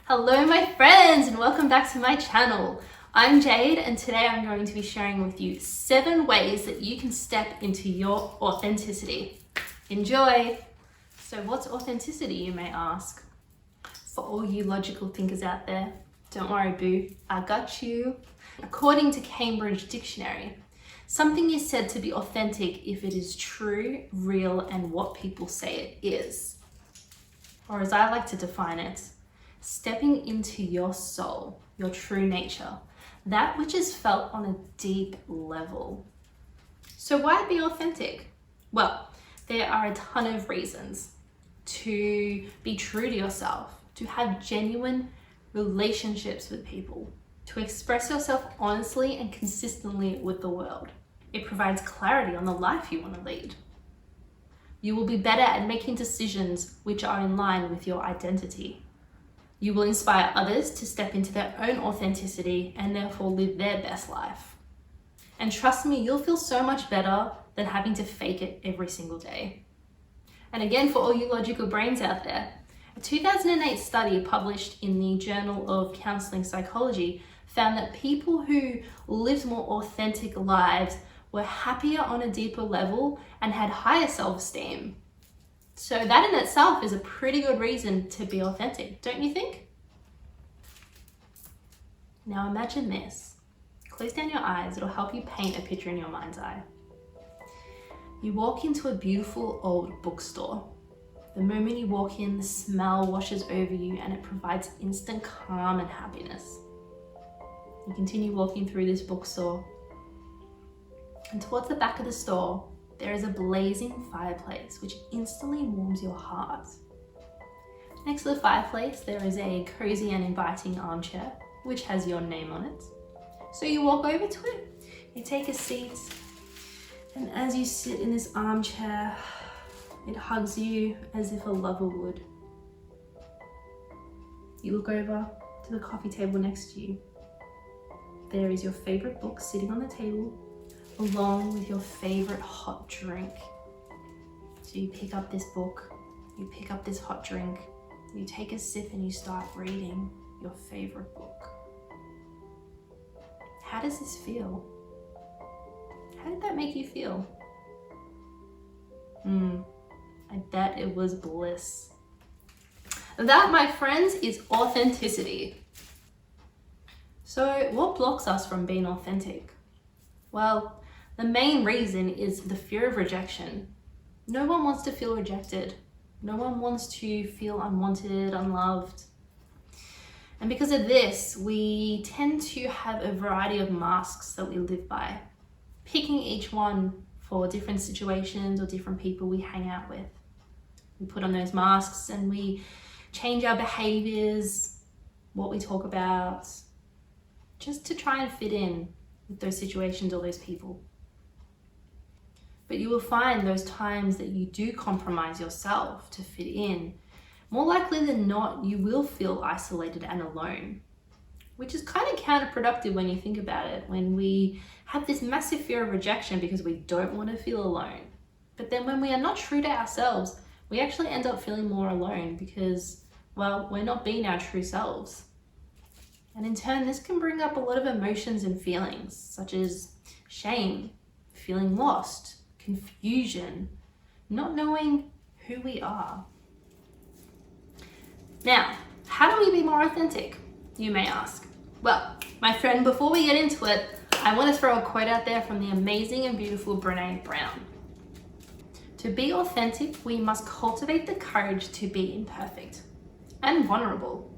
Hello my friends and welcome back to my channel. I'm Jade and today I'm going to be sharing with you 7 ways that you can step into your authenticity. Enjoy! So what's authenticity, you may ask? For all you logical thinkers out there, don't worry boo, I got you. According to Cambridge Dictionary, something is said to be authentic if it is true, real, and what people say it is. Or as I like to define it, stepping into your soul, your true nature, that which is felt on a deep level. So why be authentic? Well, there are a ton of reasons to be true to yourself, to have genuine relationships with people, to express yourself honestly and consistently with the world. It provides clarity on the life you want to lead. You will be better at making decisions which are in line with your identity. You will inspire others to step into their own authenticity and therefore live their best life. And trust me, you'll feel so much better than having to fake it every single day. And again, for all you logical brains out there, a 2008 study published in the Journal of Counseling Psychology found that people who lived more authentic lives were happier on a deeper level and had higher self-esteem. So that in itself is a pretty good reason to be authentic, don't you think? Now imagine this. Close down your eyes, it'll help you paint a picture in your mind's eye. You walk into a beautiful old bookstore. The moment you walk in, the smell washes over you and it provides instant calm and happiness. You continue walking through this bookstore, and towards the back of the store, there is a blazing fireplace which instantly warms your heart. Next to the fireplace, there is a cozy and inviting armchair which has your name on it. So you walk over to it, you take a seat, and as you sit in this armchair, it hugs you as if a lover would. You look over to the coffee table next to you. There is your favorite book sitting on the table, along with your favorite hot drink. So you pick up this book, you pick up this hot drink, you take a sip and you start reading your favorite book. How does this feel? How did that make you feel? I bet it was bliss. That, my friends, is authenticity. So what blocks us from being authentic? Well, the main reason is the fear of rejection. No one wants to feel rejected. No one wants to feel unwanted, unloved. And because of this, we tend to have a variety of masks that we live by, picking each one for different situations or different people we hang out with. We put on those masks and we change our behaviors, what we talk about, just to try and fit in with those situations or those people. But you will find those times that you do compromise yourself to fit in, more likely than not, you will feel isolated and alone, which is kind of counterproductive when you think about it, when we have this massive fear of rejection because we don't want to feel alone. But then when we are not true to ourselves, we actually end up feeling more alone because, well, we're not being our true selves. And in turn, this can bring up a lot of emotions and feelings, such as shame, feeling lost, confusion, not knowing who we are. Now, how do we be more authentic, you may ask? Well, my friend, before we get into it, I want to throw a quote out there from the amazing and beautiful Brené Brown. To be authentic, we must cultivate the courage to be imperfect and vulnerable.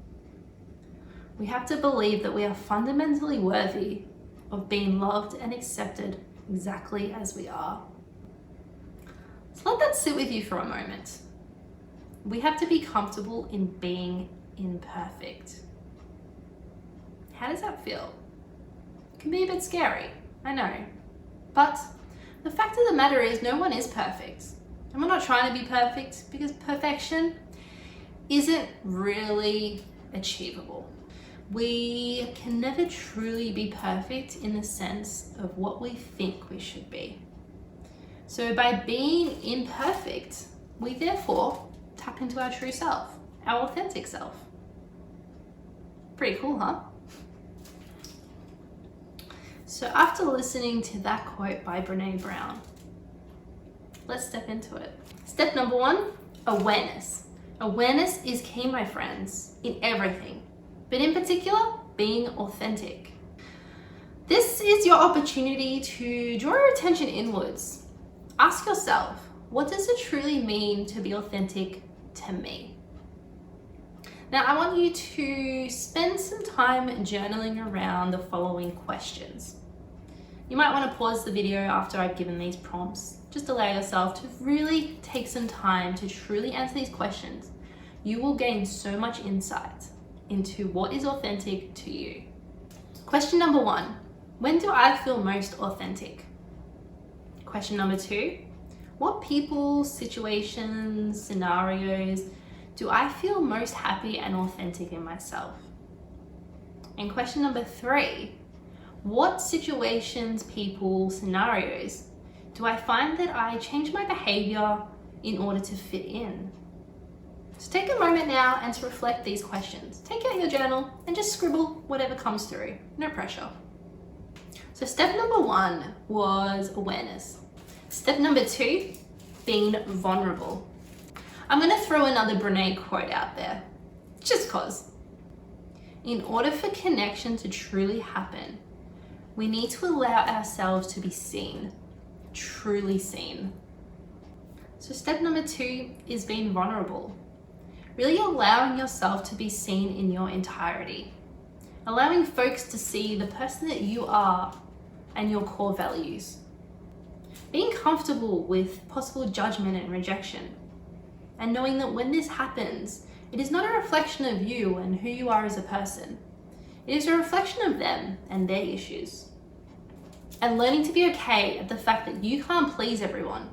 We have to believe that we are fundamentally worthy of being loved and accepted exactly as we are. So let that sit with you for a moment. We have to be comfortable in being imperfect. How does that feel? It can be a bit scary, I know. But the fact of the matter is no one is perfect. And we're not trying to be perfect because perfection isn't really achievable. We can never truly be perfect in the sense of what we think we should be. So by being imperfect, we therefore tap into our true self, our authentic self. Pretty cool, huh? So after listening to that quote by Brené Brown, let's step into it. Step number 1, awareness. Awareness is key, my friends, in everything, but in particular, being authentic. This is your opportunity to draw your attention inwards. Ask yourself, what does it truly mean to be authentic to me? Now, I want you to spend some time journaling around the following questions. You might want to pause the video after I've given these prompts. Just allow yourself to really take some time to truly answer these questions. You will gain so much insight into what is authentic to you. Question number 1, when do I feel most authentic? Question number 2, what people, situations, scenarios do I feel most happy and authentic in myself? And question number 3, what situations, people, scenarios do I find that I change my behavior in order to fit in? So take a moment now and to reflect these questions. Take out your journal and just scribble whatever comes through, no pressure. So step number 1 was awareness. Step number 2, being vulnerable. I'm going to throw another Brené quote out there, just cause. In order for connection to truly happen, we need to allow ourselves to be seen, truly seen. So step number 2 is being vulnerable. Really allowing yourself to be seen in your entirety. Allowing folks to see the person that you are and your core values. Being comfortable with possible judgment and rejection. And knowing that when this happens, it is not a reflection of you and who you are as a person. It is a reflection of them and their issues. And learning to be okay at the fact that you can't please everyone.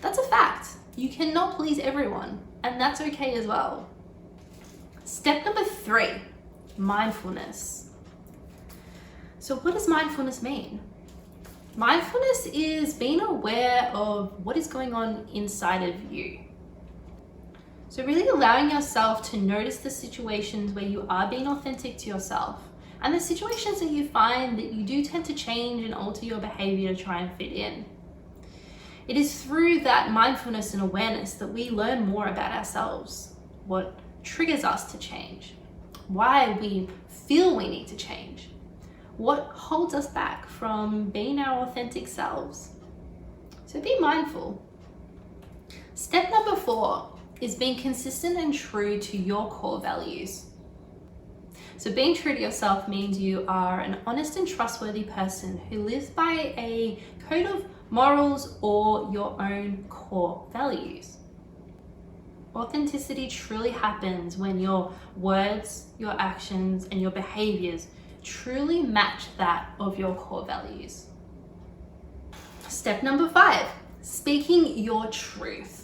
That's a fact. You cannot please everyone, and that's okay as well. Step number 3, mindfulness. So what does mindfulness mean? Mindfulness is being aware of what is going on inside of you. So really allowing yourself to notice the situations where you are being authentic to yourself, and the situations that you find that you do tend to change and alter your behavior to try and fit in. It is through that mindfulness and awareness that we learn more about ourselves, what triggers us to change, why we feel we need to change, what holds us back from being our authentic selves. So be mindful. Step number 4 is being consistent and true to your core values. So being true to yourself means you are an honest and trustworthy person who lives by a code of morals or your own core values. Authenticity truly happens when your words, your actions, and your behaviors truly match that of your core values. Step number 5, speaking your truth.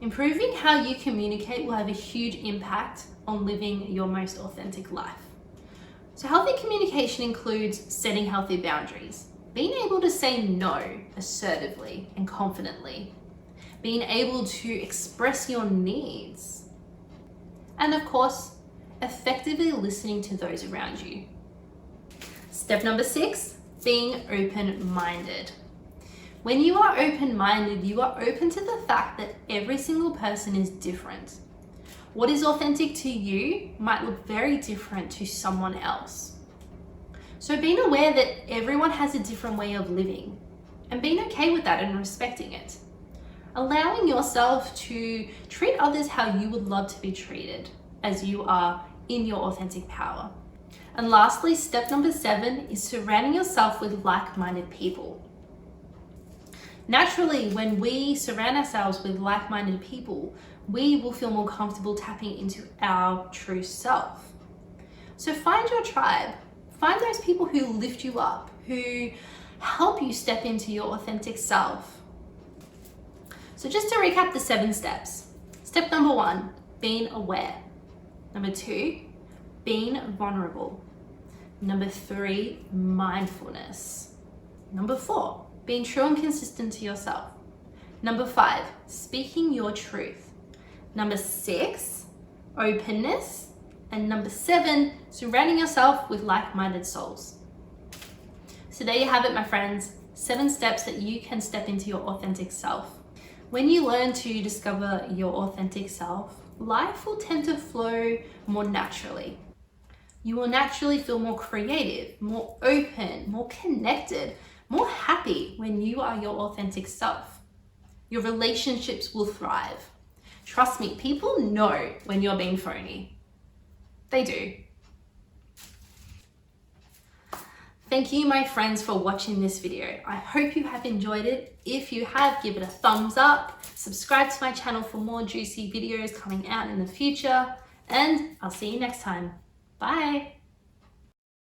Improving how you communicate will have a huge impact on living your most authentic life. So healthy communication includes setting healthy boundaries, being able to say no assertively and confidently, being able to express your needs, and of course, effectively listening to those around you. Step number 6, being open-minded. When you are open-minded, you are open to the fact that every single person is different. What is authentic to you might look very different to someone else. So being aware that everyone has a different way of living and being okay with that and respecting it. Allowing yourself to treat others how you would love to be treated as you are in your authentic power. And lastly, step number 7 is surrounding yourself with like-minded people. Naturally, when we surround ourselves with like-minded people, we will feel more comfortable tapping into our true self. So find your tribe. Find those people who lift you up, who help you step into your authentic self. So just to recap the 7 steps. Step number 1, being aware. Number 2, being vulnerable. Number 3, mindfulness. Number 4, being true and consistent to yourself. Number 5, speaking your truth. Number 6, openness. And number 7, surrounding yourself with like-minded souls. So there you have it, my friends. 7 steps that you can step into your authentic self. When you learn to discover your authentic self, life will tend to flow more naturally. You will naturally feel more creative, more open, more connected, more happy when you are your authentic self. Your relationships will thrive. Trust me, people know when you're being phony. They do. Thank you, my friends, for watching this video. I hope you have enjoyed it. If you have, give it a thumbs up. Subscribe to my channel for more juicy videos coming out in the future. And I'll see you next time. Bye.